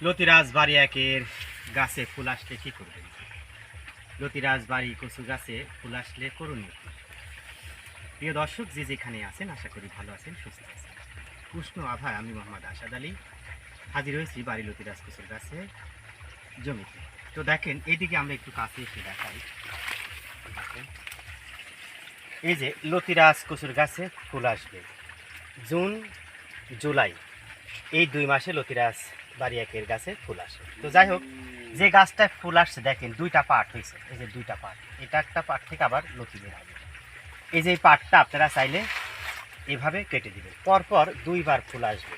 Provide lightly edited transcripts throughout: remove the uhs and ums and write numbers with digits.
লতিরাজ বাড়ি একের গাছে ফুল আসলে কি করবেন? লতিরাজ বাড়ি কচু গাছে ফুল আসলে করণীয় কি? প্রিয় দর্শক, যে যেখানে আছেন আশা করি ভালো আছেন, সুস্থ আছেন। উষ্ণ আভায় আমি মোহাম্মদ আসাদ আলী হাজির হয়েছি বাড়ি লতিরাজ কচুর গাছে জমিতে। তো দেখেন, এইদিকে আমরা একটু কাছে এসে দেখাই। দেখেন, এই যে লতিরাজ কচুর গাছে ফুল আসবে জুন জুলাই, এই 2 মাসে লতিরাজ বাড়ি একের গাছে ফুল আসে। তো যাই হোক, যে গাছটায় ফুল আসছে দেখেন 2টা পার্ট হয়েছে। এই যে 2টা পার্ট, এটা একটা পার্ট থেকে আবার লতি বের হবে। এই যে এই পার্টটা আপনারা চাইলে এইভাবে কেটে দিবেন, পরপর 2বার ফুল আসবে।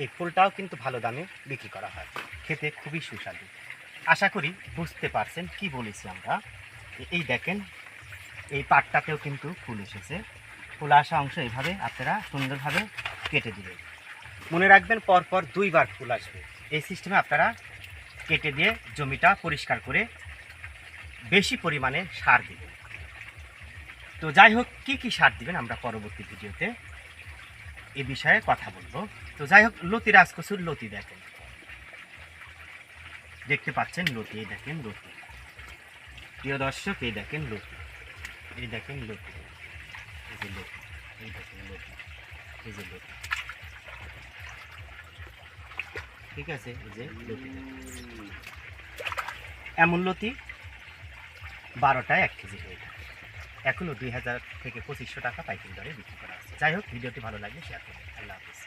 এই ফুলটাও কিন্তু ভালো দামে বিক্রি করা হয়, খেতে খুবই সুস্বাদু। আশা করি বুঝতে পারছেন কি বলেছি আমরা। এই দেখেন, এই পার্টটাতেও কিন্তু ফুল এসেছে। ফুল আসা অংশ এইভাবে আপনারা সুন্দরভাবে কেটে দিবেন। মনে রাখবেন, পরপর 2বার ফুল আসবে। এই সিস্টেমে আপনারা কেটে দিয়ে জমিটা পরিষ্কার করে বেশি পরিমাণে সার দিবেন। তো যাই হোক, কি কি সার দিবেন আমরা পরবর্তী ভিডিওতে এ বিষয়ে কথা বলবো। তো যাই হোক, লতিরাজ কচুর লতি দেখেন, দেখতে পাচ্ছেন লতি, এই দেখেন লতি। প্রিয় দর্শক, এই দেখেন লতি, এই দেখেন লতি, এই যে লতি, এই দেখেন লতি, এই যে লতি। ঠিক আছে, এই যে লতি দেখেন। এমন লতি 12টায় 1 কেজি হয়ে থাকে। এখনও 2000 থেকে 2500 টাকা পাইকারি দরে বিক্রি করা হচ্ছে। যাই হোক, ভিডিওটি ভালো লাগলে শেয়ার করবেন। আল্লাহ হাফিজ।